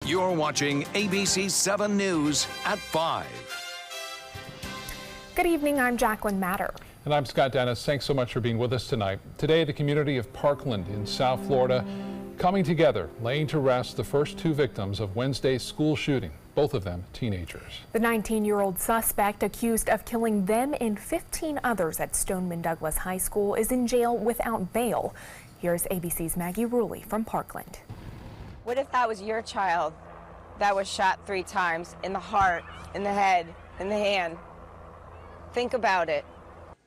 You're watching ABC7 News at 5. Good evening, I'm Jacqueline Matter. And I'm Scott Dennis. Thanks so much for being with us tonight. Today, the community of Parkland in South Florida coming together, laying to rest the first two victims of Wednesday's school shooting, both of them teenagers. The 19-year-old suspect accused of killing them and 15 others at Stoneman Douglas High School is in jail without bail. Here's ABC's Maggie Ruley from Parkland. What if that was your child that was shot 3 times in the heart, in the head, in the hand? Think about it.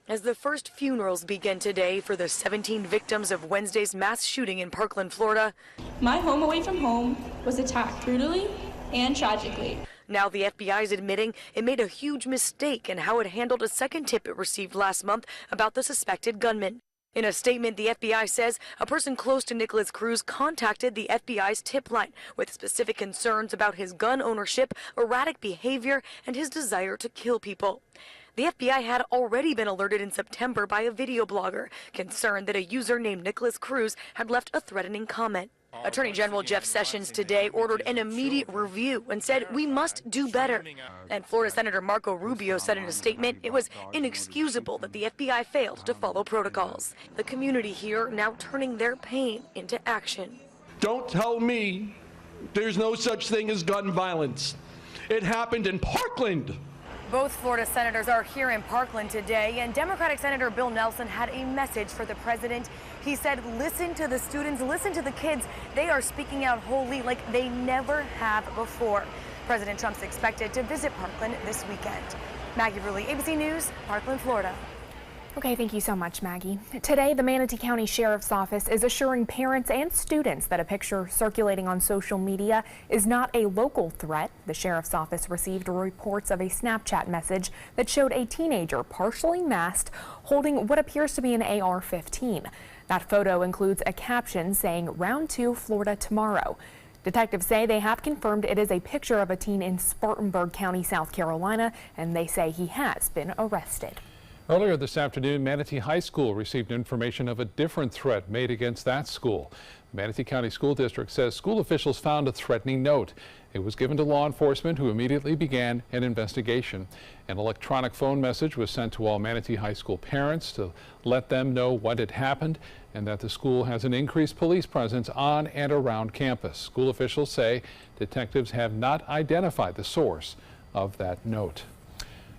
As the first funerals begin today for the 17 victims of Wednesday's mass shooting in Parkland, Florida. My home away from home was attacked brutally and tragically. Now the FBI is admitting it made a huge mistake in how it handled a second tip it received last month about the suspected gunman. In a statement, the FBI says a person close to Nikolas Cruz contacted the FBI's tip line with specific concerns about his gun ownership, erratic behavior, and his desire to kill people. The FBI had already been alerted in September by a video blogger concerned that a user named Nikolas Cruz had left a threatening comment. Attorney General Jeff Sessions today ordered an immediate review and said we must do better. And Florida Senator Marco Rubio said in a statement it was inexcusable that the FBI failed to follow protocols. The community here now turning their pain into action. Don't tell me there's no such thing as gun violence. It happened in Parkland. Both Florida senators are here in Parkland today, and Democratic Senator Bill Nelson had a message for the president. He said, listen to the students, listen to the kids. They are speaking out wholly like they never have before. President Trump's expected to visit Parkland this weekend. Maggie Ruley, ABC News, Parkland, Florida. Okay, thank you so much, Maggie. Today, the Manatee County Sheriff's Office is assuring parents and students that a picture circulating on social media is not a local threat. The Sheriff's Office received reports of a Snapchat message that showed a teenager partially masked holding what appears to be an AR-15. That photo includes a caption saying, "Round 2, Florida tomorrow." Detectives say they have confirmed it is a picture of a teen in Spartanburg County, South Carolina, and they say he has been arrested. Earlier this afternoon, Manatee High School received information of a different threat made against that school. The Manatee County School District says school officials found a threatening note. It was given to law enforcement, who immediately began an investigation. An electronic phone message was sent to all Manatee High School parents to let them know what had happened and that the school has an increased police presence on and around campus. School officials say detectives have not identified the source of that note.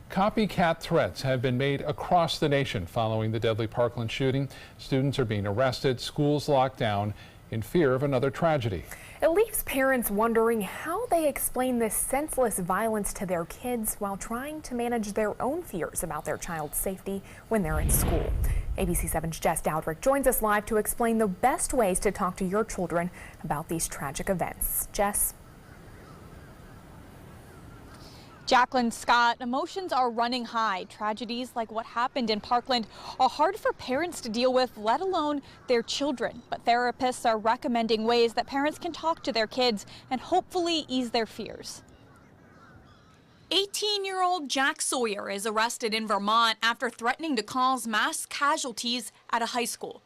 Copycat threats have been made across the nation following the deadly Parkland shooting. Students are being arrested, schools locked down in fear of another tragedy. It leaves parents wondering how they explain this senseless violence to their kids while trying to manage their own fears about their child's safety when they're in school. ABC7's Jess Dowdrick joins us live to explain the best ways to talk to your children about these tragic events. Jess? Jacqueline, Scott, emotions are running high. Tragedies like what happened in Parkland are hard for parents to deal with, let alone their children. But therapists are recommending ways that parents can talk to their kids and hopefully ease their fears. 18-year-old Jack Sawyer is arrested in Vermont after threatening to cause mass casualties at a high school.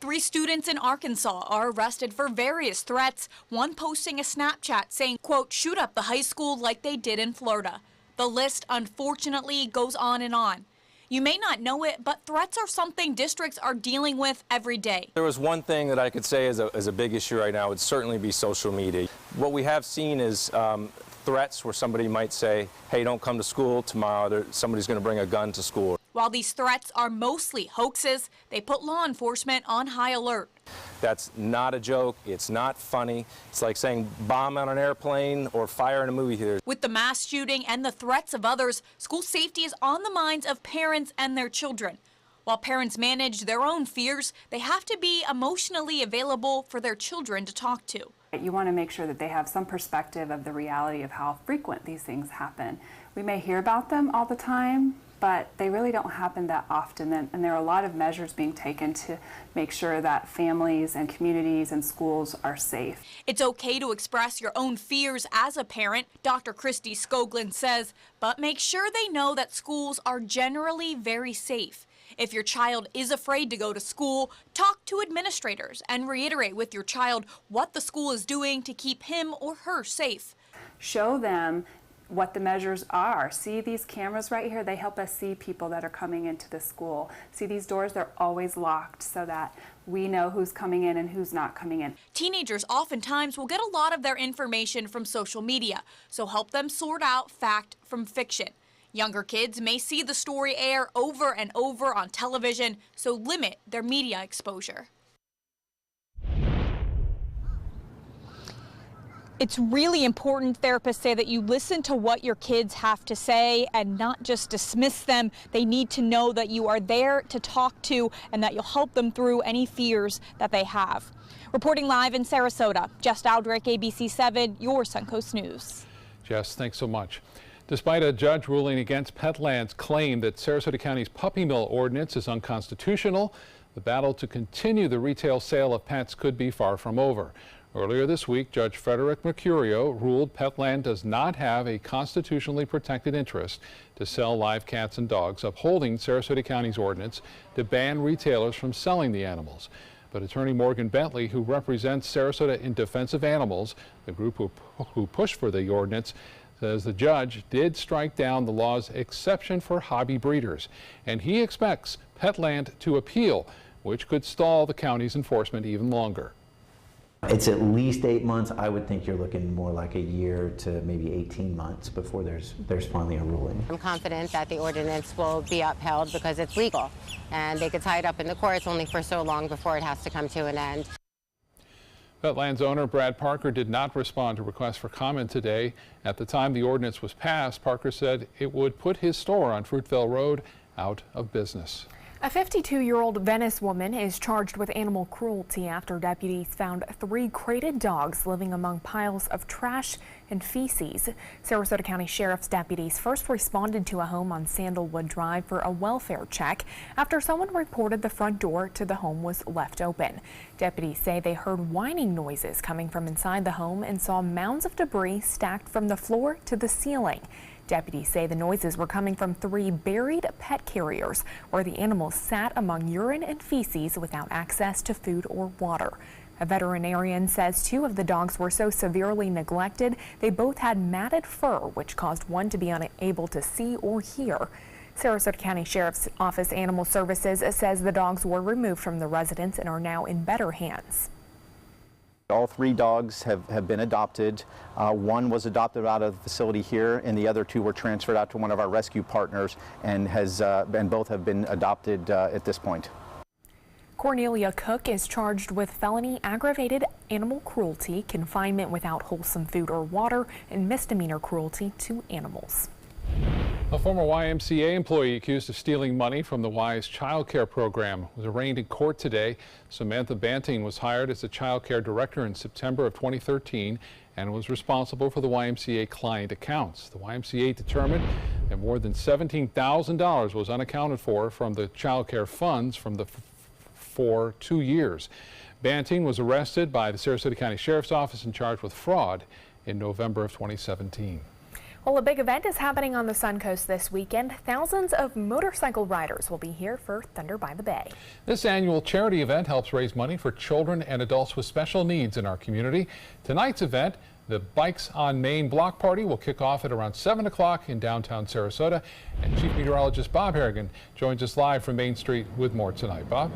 3 students in Arkansas are arrested for various threats, one posting a Snapchat saying, quote, shoot up the high school like they did in Florida. The list, unfortunately, goes on and on. You may not know it, but threats are something districts are dealing with every day. There was one thing that I could say is a big issue right now would certainly be social media. What we have seen is threats where somebody might say, hey, don't come to school tomorrow, somebody's going to bring a gun to school. While these threats are mostly hoaxes, they put law enforcement on high alert. That's not a joke. It's not funny. It's like saying bomb on an airplane or fire in a movie theater. With the mass shooting and the threats of others, school safety is on the minds of parents and their children. While parents manage their own fears, they have to be emotionally available for their children to talk to. You want to make sure that they have some perspective of the reality of how frequent these things happen. We may hear about them all the time, but they really don't happen that often, and there are a lot of measures being taken to make sure that families and communities and schools are safe. It's okay to express your own fears as a parent, Dr. Christy Skoglund says, but make sure they know that schools are generally very safe. If your child is afraid to go to school, talk to administrators and reiterate with your child what the school is doing to keep him or her safe. Show them what the measures are. See these cameras right here? They help us see people that are coming into the school. See these doors? They're always locked so that we know who's coming in and who's not coming in. Teenagers oftentimes will get a lot of their information from social media, so help them sort out fact from fiction. Younger kids may see the story air over and over on television, so limit their media exposure. It's really important, therapists say, that you listen to what your kids have to say and not just dismiss them. They need to know that you are there to talk to and that you'll help them through any fears that they have. Reporting live in Sarasota, Jess Aldrich, ABC7, your Suncoast News. Jess, thanks so much. Despite a judge ruling against Petland's claim that Sarasota County's puppy mill ordinance is unconstitutional, the battle to continue the retail sale of pets could be far from over. Earlier this week, Judge Frederick Mercurio ruled Petland does not have a constitutionally protected interest to sell live cats and dogs, upholding Sarasota County's ordinance to ban retailers from selling the animals. But attorney Morgan Bentley, who represents Sarasota in Defense of Animals, the group who pushed for the ordinance, says the judge did strike down the law's exception for hobby breeders, and he expects Petland to appeal, which could stall the county's enforcement even longer. It's at least 8 months. I would think you're looking more like a year to maybe 18 months before there's finally a ruling. I'm confident that the ordinance will be upheld because it's legal, and they could tie it up in the courts only for so long before it has to come to an end. Petland's owner, Brad Parker, did not respond to requests for comment today. At the time the ordinance was passed, Parker said it would put his store on Fruitvale Road out of business. A 52-year-old Venice woman is charged with animal cruelty after deputies found 3 crated dogs living among piles of trash and feces. Sarasota County Sheriff's deputies first responded to a home on Sandalwood Drive for a welfare check after someone reported the front door to the home was left open. Deputies say they heard whining noises coming from inside the home and saw mounds of debris stacked from the floor to the ceiling. Deputies say the noises were coming from 3 buried pet carriers where the animals sat among urine and feces without access to food or water. A veterinarian says 2 of the dogs were so severely neglected they both had matted fur, which caused one to be unable to see or hear. Sarasota County Sheriff's Office Animal Services says the dogs were removed from the residence and are now in better hands. All 3 dogs have been adopted. One was adopted out of the facility here, and the other 2 were transferred out to one of our rescue partners, and both have been adopted at this point. Cornelia Cook is charged with felony aggravated animal cruelty, confinement without wholesome food or water, and misdemeanor cruelty to animals. A former YMCA employee accused of stealing money from the Y's child care program was arraigned in court today. Samantha Banting was hired as the child care director in September of 2013 and was responsible for the YMCA client accounts. The YMCA determined that more than $17,000 was unaccounted for from the child care funds for 2 years. Banting was arrested by the Sarasota County Sheriff's Office and charged with fraud in November of 2017. Well, a big event is happening on the Suncoast this weekend. Thousands of motorcycle riders will be here for Thunder by the Bay. This annual charity event helps raise money for children and adults with special needs in our community. Tonight's event, the Bikes on Main Block Party, will kick off at around 7 o'clock in downtown Sarasota. And Chief Meteorologist Bob Harrigan joins us live from Main Street with more tonight. Bob?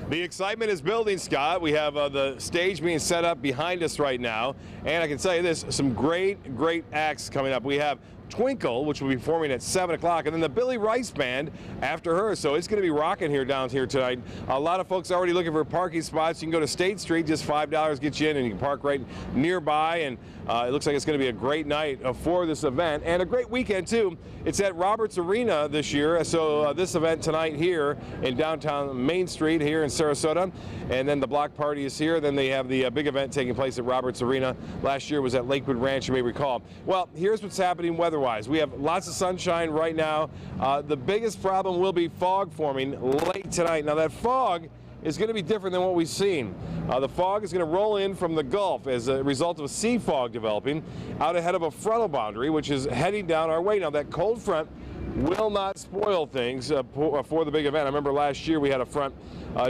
The excitement is building, Scott. We have the stage being set up behind us right now. And I can tell you this, some great acts coming up. We have Twinkle, which will be performing at 7 o'clock, and then the Billy Rice Band after her. So it's going to be rocking here down here tonight. A lot of folks already looking for parking spots. You can go to State Street, just $5 gets you in, and you can park right nearby. And it looks like it's going to be a great night for this event and a great weekend too. It's at Roberts Arena this year, so this event tonight here in downtown Main Street here in Sarasota, and then the block party is here. Then they have the big event taking place at Roberts Arena. Last year was at Lakewood Ranch, you may recall. Well, here's what's happening weather-wise. We have lots of sunshine right now. The biggest problem will be fog forming late tonight. Now that fog is going to be different than what we've seen. The fog is going to roll in from the Gulf as a result of a sea fog developing out ahead of a frontal boundary, which is heading down our way. Now that cold front will not spoil things for the big event. I remember last year we had a front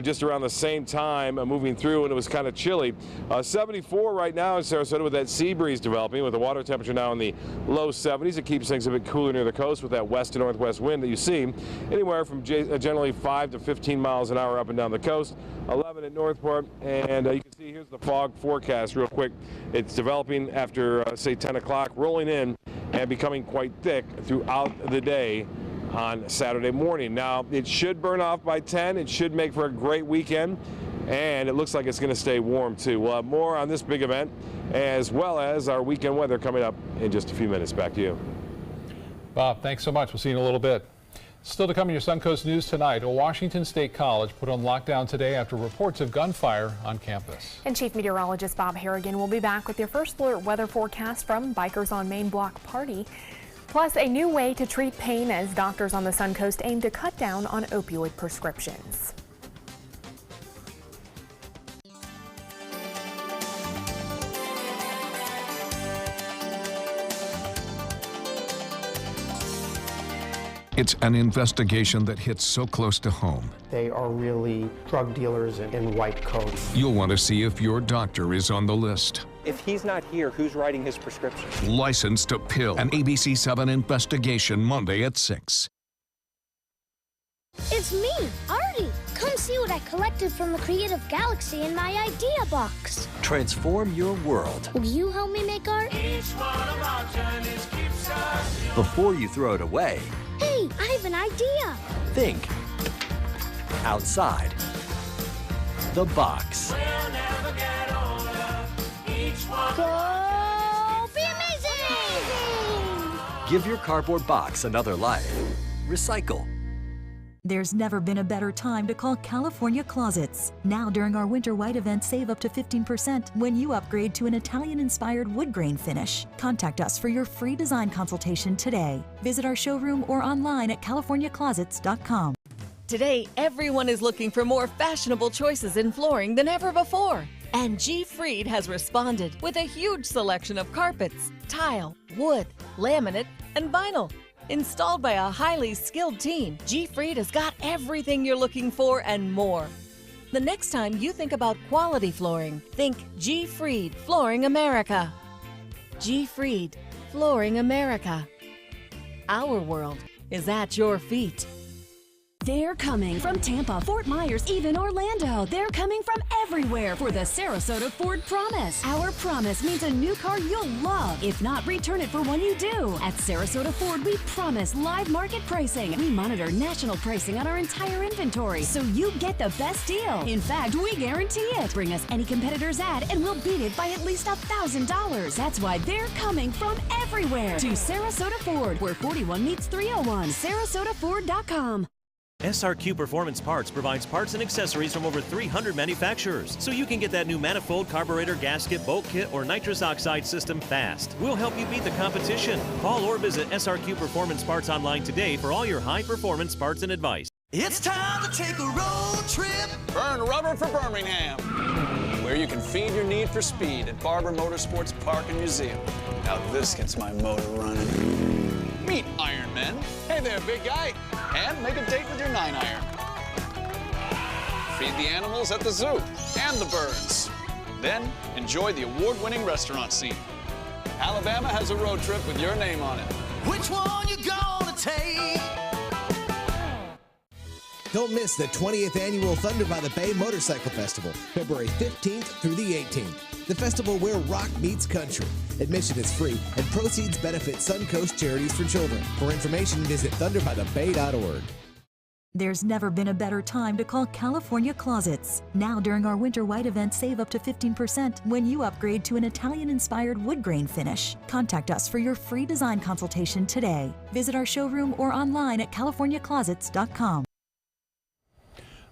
just around the same time moving through, and it was kind of chilly. 74 right now in Sarasota with that sea breeze developing, with the water temperature now in the low 70s. It keeps things a bit cooler near the coast with that west to northwest wind that you see anywhere from generally 5 to 15 miles an hour up and down the coast. 11 at Northport, and you can see here's the fog forecast real quick. It's developing after say 10 o'clock, rolling in and becoming quite thick throughout the day on Saturday morning. Now, it should burn off by 10. It should make for a great weekend, and it looks like it's going to stay warm too. We'll have more on this big event as well as our weekend weather coming up in just a few minutes. Back to you. Bob, thanks so much. We'll see you in a little bit. Still to come in your Suncoast News tonight, a Washington State college put on lockdown today after reports of gunfire on campus. And Chief Meteorologist Bob Harrigan will be back with your first alert weather forecast from Bikers on Main Block Party. Plus, a new way to treat pain as doctors on the Suncoast aim to cut down on opioid prescriptions. It's an investigation that hits so close to home. They are really drug dealers in white coats. You'll want to see if your doctor is on the list. If he's not here, who's writing his prescription? Licensed to Pill, an ABC7 investigation Monday at 6. It's me, Artie. Come see what I collected from the Creative Galaxy in my idea box. Transform your world. Will you help me make art? Each one of our journeys keeps us. Before you throw it away, Hey, I have an idea. think outside the box. We'll never get older. Each one Go be amazing! Give your cardboard box another life. Recycle. There's never been a better time to call California Closets. Now during our Winter White event, save up to 15% when you upgrade to an Italian-inspired wood grain finish. Contact us for your free design consultation today. Visit our showroom or online at californiaclosets.com. Today, everyone is looking for more fashionable choices in flooring than ever before. And G. Fried has responded with a huge selection of carpets, tile, wood, laminate, and vinyl. Installed by a highly skilled team, G. Fried has got everything you're looking for and more. The next time you think about quality flooring, think G. Fried Flooring America. G. Fried Flooring America. Our world is at your feet. They're coming from Tampa, Fort Myers, even Orlando. They're coming from everywhere for the Sarasota Ford Promise. Our promise means a new car you'll love. If not, return it for one you do. At Sarasota Ford, we promise live market pricing. We monitor national pricing on our entire inventory, so you get the best deal. In fact, we guarantee it. Bring us any competitor's ad, and we'll beat it by at least $1,000. That's why they're coming from everywhere to Sarasota Ford, where 41 meets 301. SarasotaFord.com. SRQ Performance Parts provides parts and accessories from over 300 manufacturers, so you can get that new manifold, carburetor, gasket, bolt kit, or nitrous oxide system fast. We'll help you beat the competition. Call or visit SRQ Performance Parts online today for all your high-performance parts and advice. It's time to take a road trip. Burn rubber for Birmingham, where you can feed your need for speed at Barber Motorsports Park and Museum. Now this gets my motor running. Meet Iron Men. Hey there, big guy. And make a date with your 9-iron. Feed the animals at the zoo and the birds. Then enjoy the award-winning restaurant scene. Alabama has a road trip with your name on it. Which one you gonna take? Don't miss the 20th Annual Thunder by the Bay Motorcycle Festival, February 15th through the 18th. The festival where rock meets country. Admission is free, and proceeds benefit Suncoast Charities for Children. For information, visit thunderbythebay.org. There's never been a better time to call California Closets. Now during our Winter White event, save up to 15% when you upgrade to an Italian-inspired wood grain finish. Contact us for your free design consultation today. Visit our showroom or online at californiaclosets.com.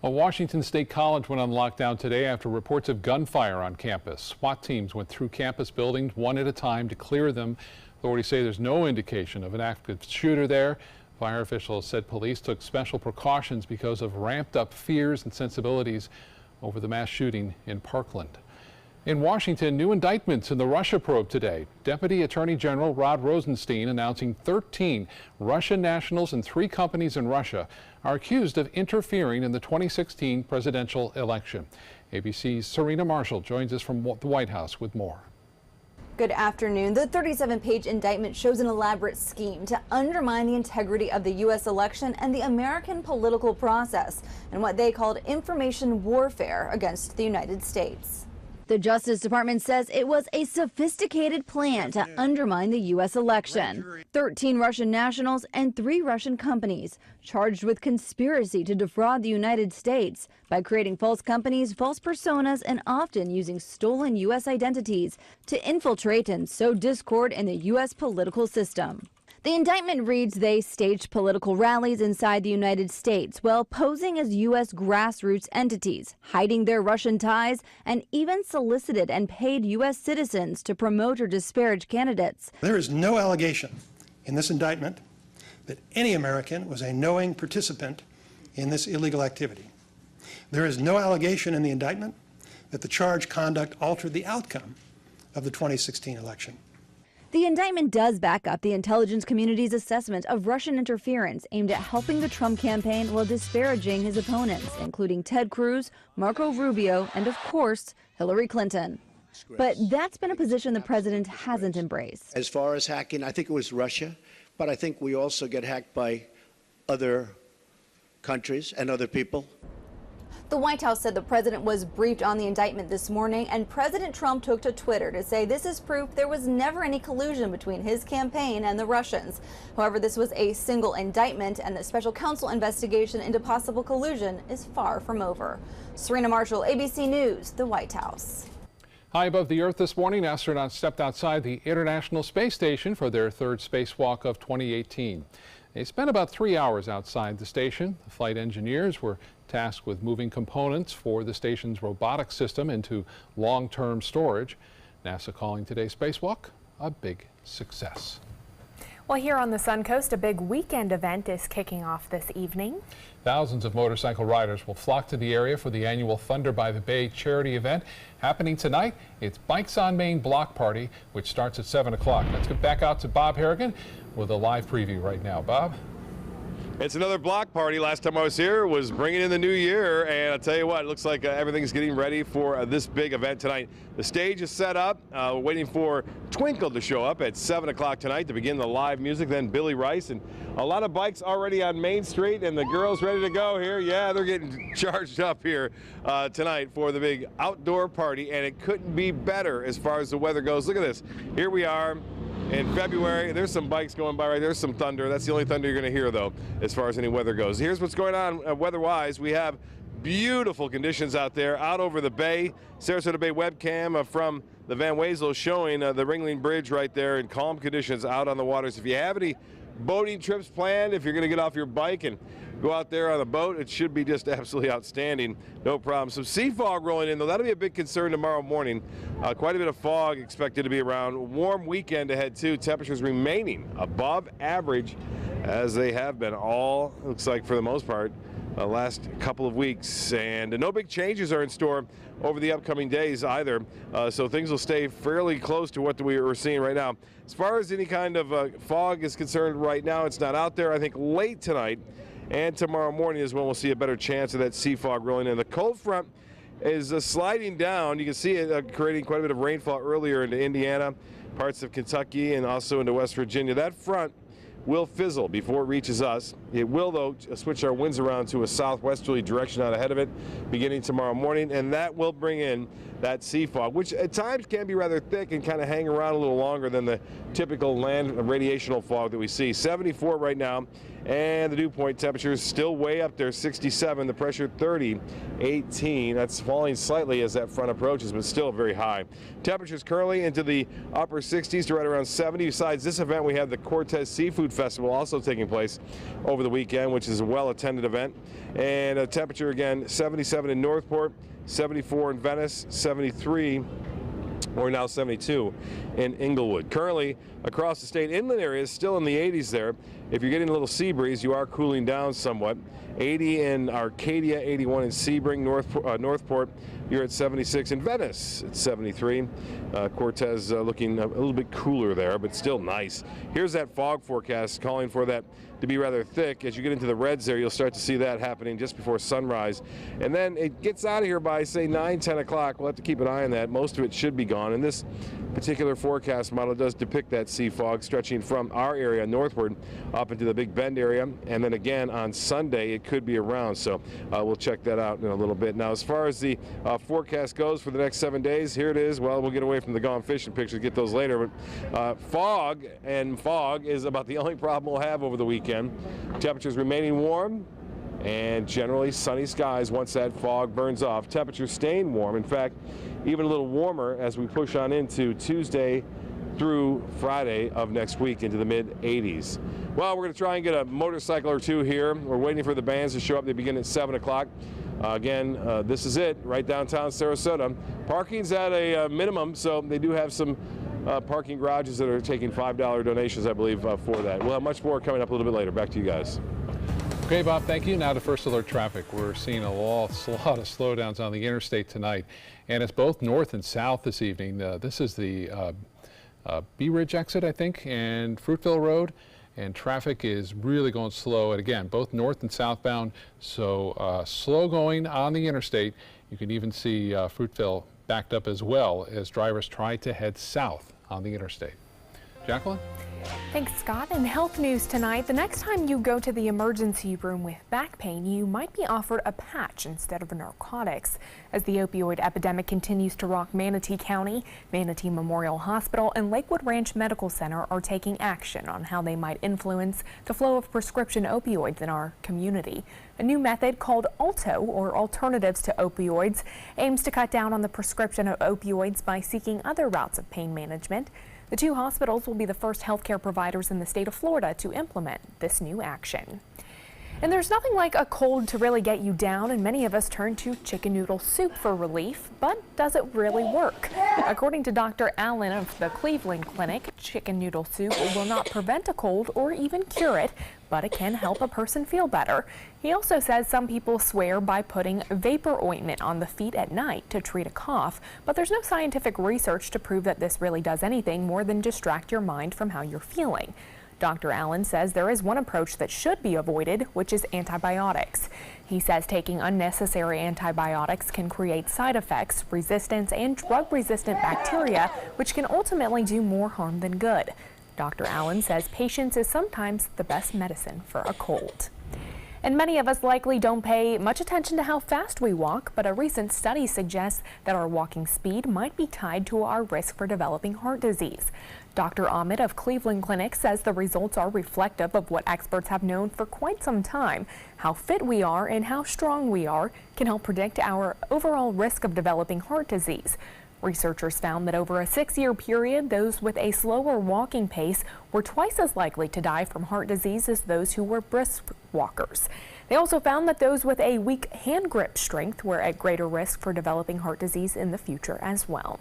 A Washington State college went on lockdown today after reports of gunfire on campus. SWAT teams went through campus buildings one at a time to clear them. Authorities say there's no indication of an active shooter there. Fire officials said police took special precautions because of ramped up fears and sensibilities over the mass shooting in Parkland. In Washington, new indictments in the Russia probe today. Deputy Attorney General Rod Rosenstein announcing 13 Russian nationals and 3 companies in Russia are accused of interfering in the 2016 presidential election. ABC's Serena Marshall joins us from the White House with more. Good afternoon. The 37-page indictment shows an elaborate scheme to undermine the integrity of the U.S. election and the American political process and what they called information warfare against the United States. The Justice Department says it was a sophisticated plan to undermine the U.S. election. 13 Russian nationals and 3 Russian companies charged with conspiracy to defraud the United States by creating false companies, false personas, and often using stolen U.S. identities to infiltrate and sow discord in the U.S. political system. The indictment reads they staged political rallies inside the United States while posing as U.S. grassroots entities, hiding their Russian ties, and even solicited and paid U.S. citizens to promote or disparage candidates. There is no allegation in this indictment that any American was a knowing participant in this illegal activity. There is no allegation in the indictment that the charged conduct altered the outcome of the 2016 election. The indictment does back up the intelligence community's assessment of Russian interference aimed at helping the Trump campaign while disparaging his opponents, including Ted Cruz, Marco Rubio, and of course, Hillary Clinton. But that's been a position the president hasn't embraced. As far as hacking, I think it was Russia, but I think we also get hacked by other countries and other people. The White House said the president was briefed on the indictment this morning, and President Trump took to Twitter to say this is proof there was never any collusion between his campaign and the Russians. However, this was a single indictment, and the special counsel investigation into possible collusion is far from over. Serena Marshall, ABC News, the White House. High above the Earth this morning, astronauts stepped outside the International Space Station for their 3rd spacewalk of 2018. They spent about 3 hours outside the station. The flight engineers were tasked with moving components for the station's robotic system into long-term storage. NASA calling today's spacewalk a big success. Well, here on the Suncoast, a big weekend event is kicking off this evening. Thousands of motorcycle riders will flock to the area for the annual Thunder by the Bay charity event happening tonight. It's Bikes on Main Block Party, which starts at 7 o'clock. Let's get back out to Bob Harrigan with a live preview right now. Bob? It's another block party. Last time I was here was bringing in the new year, and I'll tell you what, it looks like everything's getting ready for this big event tonight. The stage is set up. We're waiting for Twinkle to show up at 7 o'clock tonight to begin the live music, then Billy Rice, and a lot of bikes already on Main Street, and the girls ready to go here. Yeah, they're getting charged up here tonight for the big outdoor party, and it couldn't be better as far as the weather goes. Look at this. Here we are. In February, there's some bikes going by right there's some thunder. That's the only thunder you're going to hear, though, as far as any weather goes. Here's what's going on weather-wise. We have beautiful conditions out there, out over the bay. Sarasota Bay webcam from the Van Wezel showing the Ringling Bridge right there in calm conditions out on the waters. If you have any boating trips planned, if you're going to get off your bike and go out there on the boat, it should be just absolutely outstanding. No problem. Some sea fog rolling in, though. That'll be a big concern tomorrow morning. Quite a bit of fog expected to be around. Warm weekend ahead, too. Temperatures remaining above average, as they have been all, looks like, for the most part, last couple of weeks. And no big changes are in store over the upcoming days either. So things will stay fairly close to what we're seeing right now. As far as any kind of fog is concerned right now, it's not out there. I think late tonight and tomorrow morning is when we'll see a better chance of that sea fog rolling in. The cold front is sliding down. You can see it creating quite a bit of rainfall earlier into Indiana, parts of Kentucky, and also into West Virginia. That front will fizzle before it reaches us. It will, though, switch our winds around to a southwesterly direction out ahead of it beginning tomorrow morning, and that will bring in that sea fog, which at times can be rather thick and kind of hang around a little longer than the typical land radiational fog that we see. 74 right now, and the dew point temperature is still way up there, 67. The pressure 30, 18. That's falling slightly as that front approaches, but still very high. Temperatures currently into the upper 60s to right around 70. Besides this event, we have the Cortez Seafood Festival also taking place over the weekend, which is a well-attended event. And a temperature, again, 77 in Northport, 74 in Venice, 73 or now 72 in Inglewood. Currently across the state, inland areas still in the 80s there, if you're getting a little sea breeze, you are cooling down somewhat. 80 in Arcadia, 81 in Sebring, Northport, you're at 76 in Venice, it's 73. Cortez looking a little bit cooler there, but still nice. Here's that fog forecast calling for that to be rather thick. As you get into the reds there, you'll start to see that happening just before sunrise. And then it gets out of here by, say, 9, 10 o'clock. We'll have to keep an eye on that. Most of it should be gone. And this particular forecast model does depict that sea fog stretching from our area northward up into the Big Bend area. And then again on Sunday, it could be around. So we'll check that out in a little bit. Now, as far as the forecast goes for the next 7 days, here it is. Well, we'll get away from the gone fishing pictures, get those later. But fog is about the only problem we'll have over the weekend. Temperatures remaining warm and generally sunny skies once that fog burns off. Temperatures staying warm. In fact, even a little warmer as we push on into Tuesday through Friday of next week into the mid-80s. Well, we're going to try and get a motorcycle or two here. We're waiting for the bands to show up. They begin at 7 o'clock. Again, this is it, right downtown Sarasota. Parking's at a minimum, so they do have some parking garages that are taking $5 donations, I believe, for that. We'll have much more coming up a little bit later. Back to you guys. Okay, Bob, thank you. Now to First Alert traffic. We're seeing a lot of slowdowns on the interstate tonight, and it's both north and south this evening. This is the Bee Ridge exit, I think, and Fruitville Road, and traffic is really going slow. And again, both north and southbound, so slow going on the interstate. You can even see Fruitville backed up as well as drivers try to head south on the interstate. Jacqueline? Thanks, Scott. And health news tonight. The next time you go to the emergency room with back pain, you might be offered a patch instead of narcotics. As the opioid epidemic continues to rock Manatee County, Manatee Memorial Hospital and Lakewood Ranch Medical Center are taking action on how they might influence the flow of prescription opioids in our community. A new method called ALTO, or Alternatives to Opioids, aims to cut down on the prescription of opioids by seeking other routes of pain management. The two hospitals will be the first healthcare providers in the state of Florida to implement this new action. And there's nothing like a cold to really get you down, and many of us turn to chicken noodle soup for relief, but does it really work? According to Dr. Allen of the Cleveland Clinic, chicken noodle soup will not prevent a cold or even cure it, but it can help a person feel better. He also says some people swear by putting vapor ointment on the feet at night to treat a cough, but there's no scientific research to prove that this really does anything more than distract your mind from how you're feeling. Dr. Allen says there is one approach that should be avoided, which is antibiotics. He says taking unnecessary antibiotics can create side effects, resistance, and drug-resistant bacteria, which can ultimately do more harm than good. Dr. Allen says patience is sometimes the best medicine for a cold. And many of us likely don't pay much attention to how fast we walk, but a recent study suggests that our walking speed might be tied to our risk for developing heart disease. Dr. Ahmed of Cleveland Clinic says the results are reflective of what experts have known for quite some time. How fit we are and how strong we are can help predict our overall risk of developing heart disease. Researchers found that over a 6-year period, those with a slower walking pace were twice as likely to die from heart disease as those who were brisk walkers. They also found that those with a weak hand grip strength were at greater risk for developing heart disease in the future as well.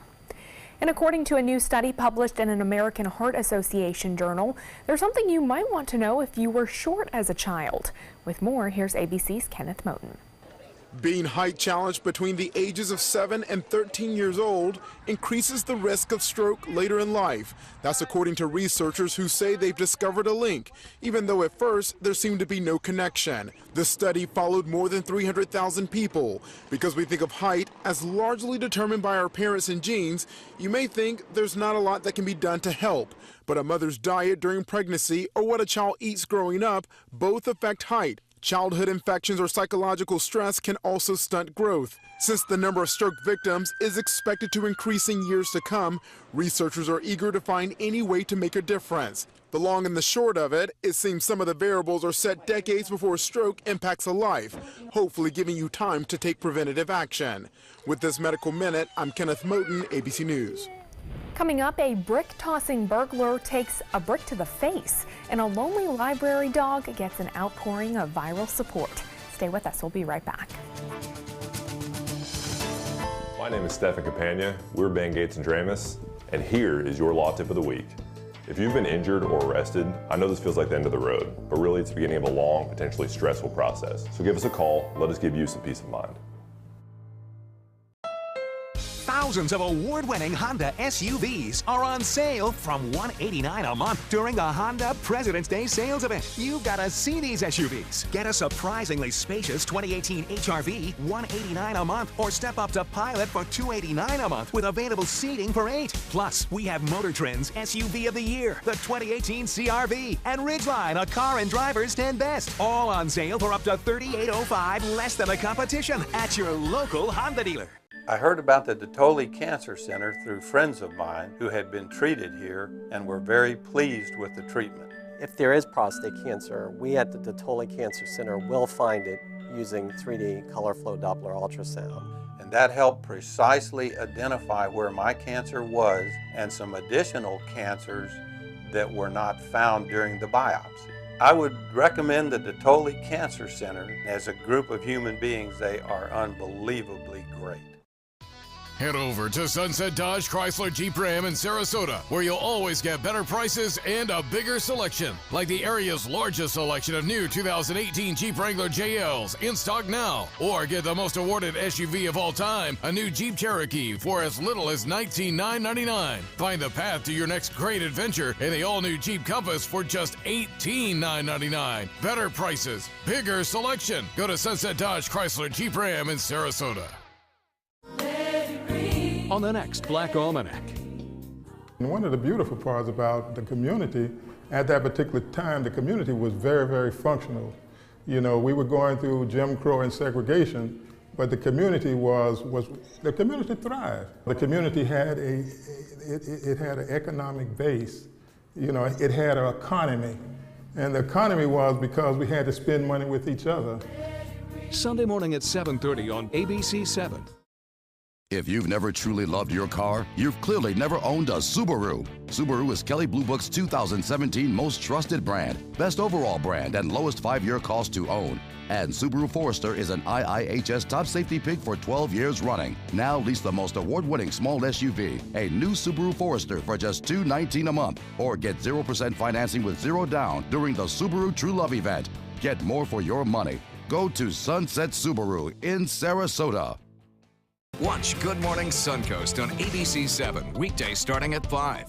And according to a new study published in an American Heart Association journal, there's something you might want to know if you were short as a child. With more, here's ABC's Kenneth Moten. Being height challenged between the ages of 7 and 13 years old increases the risk of stroke later in life. That's according to researchers who say they've discovered a link, even though at first there seemed to be no connection. The study followed more than 300,000 people. Because we think of height as largely determined by our parents and genes, you may think there's not a lot that can be done to help. But a mother's diet during pregnancy or what a child eats growing up both affect height. Childhood infections or psychological stress can also stunt growth. Since the number of stroke victims is expected to increase in years to come, researchers are eager to find any way to make a difference. The long and the short of it seems some of the variables are set decades before a stroke impacts a life, hopefully giving you time to take preventative action. With this Medical Minute, I'm Kenneth Moten, ABC News. Coming up, a brick-tossing burglar takes a brick to the face, and a lonely library dog gets an outpouring of viral support. Stay with us. We'll be right back. My name is Stephen Campagna. We're Ben Gates and Dramus, and here is your Law Tip of the Week. If you've been injured or arrested, I know this feels like the end of the road, but really it's the beginning of a long, potentially stressful process. So give us a call, let us give you some peace of mind. Thousands of award-winning Honda SUVs are on sale from $189 a month during the Honda President's Day sales event. You've got to see these SUVs. Get a surprisingly spacious 2018 HR-V, $189 a month, or step up to Pilot for $289 a month with available seating for 8. Plus, we have Motor Trend's SUV of the Year, the 2018 CR-V, and Ridgeline, a Car and Driver's 10 Best. All on sale for up to $38.05 less than the competition at your local Honda dealer. I heard about the Dotoli Cancer Center through friends of mine who had been treated here and were very pleased with the treatment. If there is prostate cancer, we at the Dotoli Cancer Center will find it using 3D color flow Doppler ultrasound. And that helped precisely identify where my cancer was and some additional cancers that were not found during the biopsy. I would recommend the Dotoli Cancer Center. As a group of human beings, they are unbelievably great. Head over to Sunset Dodge Chrysler Jeep Ram in Sarasota, where you'll always get better prices and a bigger selection, like the area's largest selection of new 2018 Jeep Wrangler JLs in stock now. Or get the most awarded SUV of all time, a new Jeep Cherokee, for as little as $19,999. Find the path to your next great adventure in the all-new Jeep Compass for just $18,999. Better prices, bigger selection. Go to Sunset Dodge Chrysler Jeep Ram in Sarasota. On the next Black Almanac. And one of the beautiful parts about the community, at that particular time, the community was very, very functional. You know, we were going through Jim Crow and segregation, but the community the community thrived. The community had it had an economic base. You know, it had an economy. And the economy was because we had to spend money with each other. Sunday morning at 7:30 on ABC7. If you've never truly loved your car, you've clearly never owned a Subaru. Subaru is Kelley Blue Book's 2017 most trusted brand, best overall brand, and lowest 5-year cost to own. And Subaru Forester is an IIHS top safety pick for 12 years running. Now lease the most award-winning small SUV, a new Subaru Forester, for just $219 a month, or get 0% financing with 0 down during the Subaru True Love event. Get more for your money. Go to Sunset Subaru in Sarasota. Watch Good Morning Suncoast on ABC7, weekdays starting at 5.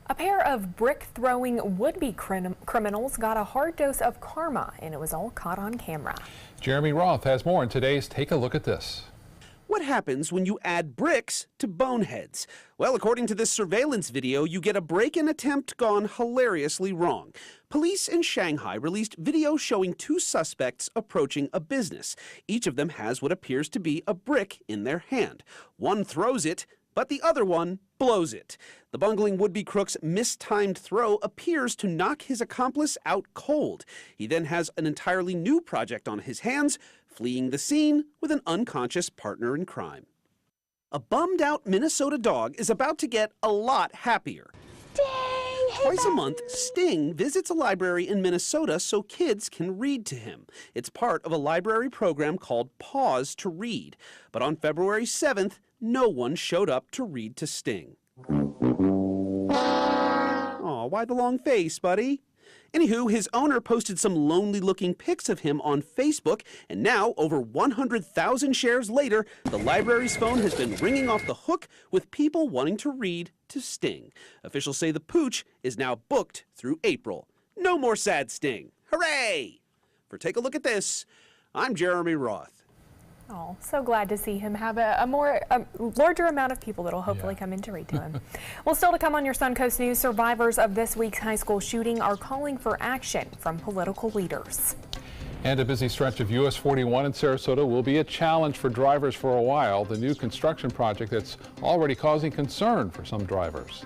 A pair of brick-throwing would-be criminals got a hard dose of karma, and it was all caught on camera. Jeremy Roth has more in today's Take a Look at This. What happens when you add bricks to boneheads? Well, according to this surveillance video, you get a break-in attempt gone hilariously wrong. Police in Shanghai released video showing 2 suspects approaching a business. Each of them has what appears to be a brick in their hand. One throws it, but the other one blows it. The bungling would-be crook's mistimed throw appears to knock his accomplice out cold. He then has an entirely new project on his hands, fleeing the scene with an unconscious partner in crime. A bummed-out Minnesota dog is about to get a lot happier. Twice a month, Sting visits a library in Minnesota so kids can read to him. It's part of a library program called Pause to Read. But on February 7th, no one showed up to read to Sting. Aw, why the long face, buddy? Anywho, his owner posted some lonely-looking pics of him on Facebook, and now, over 100,000 shares later, the library's phone has been ringing off the hook with people wanting to read to Sting. Officials say the pooch is now booked through April. No more sad Sting. Hooray! For Take a Look at This, I'm Jeremy Roth. Oh, so glad to see him have a larger amount of people that will hopefully come in to read to him. Well, still to come on your Suncoast News, survivors of this week's high school shooting are calling for action from political leaders. And a busy stretch of US 41 in Sarasota will be a challenge for drivers for a while. The new construction project that's already causing concern for some drivers.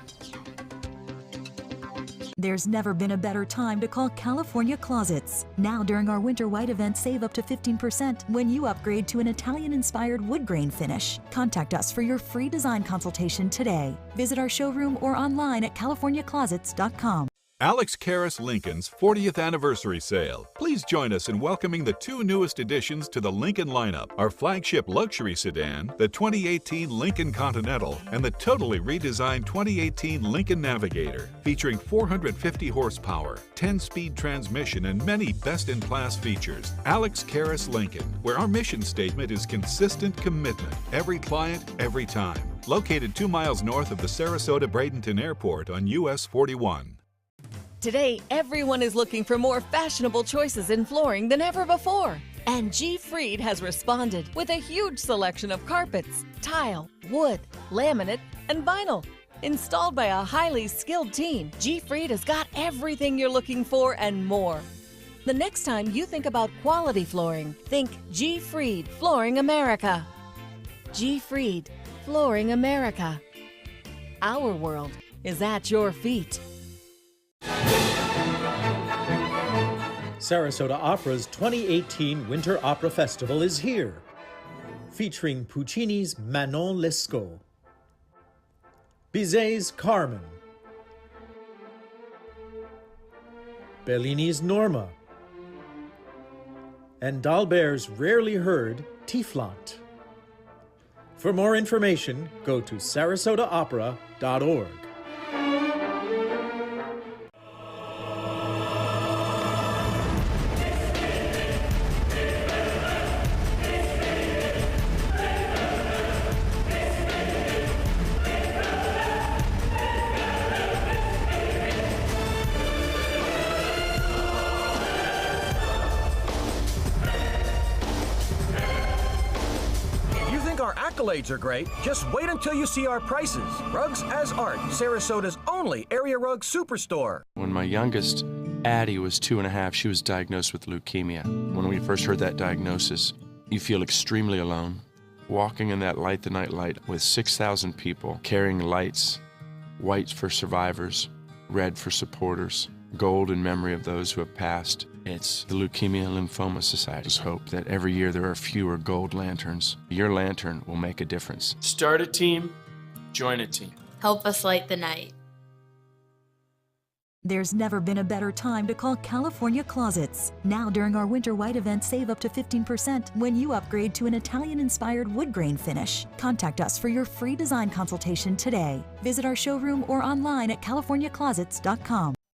There's never been a better time to call California Closets. Now during our Winter White event, save up to 15% when you upgrade to an Italian-inspired wood grain finish. Contact us for your free design consultation today. Visit our showroom or online at californiaclosets.com. Alex Karras Lincoln's 40th anniversary sale. Please join us in welcoming the two newest additions to the Lincoln lineup, our flagship luxury sedan, the 2018 Lincoln Continental, and the totally redesigned 2018 Lincoln Navigator, featuring 450 horsepower, 10-speed transmission, and many best-in-class features. Alex Karras Lincoln, where our mission statement is consistent commitment, every client, every time. Located 2 miles north of the Sarasota-Bradenton Airport on US 41. Today, everyone is looking for more fashionable choices in flooring than ever before. And G. Fried has responded with a huge selection of carpets, tile, wood, laminate, and vinyl. Installed by a highly skilled team, G. Fried has got everything you're looking for and more. The next time you think about quality flooring, think G. Fried Flooring America. G. Fried Flooring America. Our world is at your feet. Sarasota Opera's 2018 Winter Opera Festival is here, featuring Puccini's Manon Lescaut, Bizet's Carmen, Bellini's Norma, and D'Albert's rarely heard Tiefland. For more information, go to sarasotaopera.org. Our accolades are great. Just wait until you see our prices. Rugs as Art, Sarasota's only area rug superstore. When my youngest, Addie, was 2.5, she was diagnosed with leukemia. When we first heard that diagnosis, you feel extremely alone. Walking in that Light the Night light with 6,000 people carrying lights, white for survivors, red for supporters, gold in memory of those who have passed. It's the Leukemia and Lymphoma Society's hope that every year there are fewer gold lanterns. Your lantern will make a difference. Start a team, join a team. Help us light the night. There's never been a better time to call California Closets. Now during our Winter White event, save up to 15% when you upgrade to an Italian-inspired wood grain finish. Contact us for your free design consultation today. Visit our showroom or online at californiaclosets.com.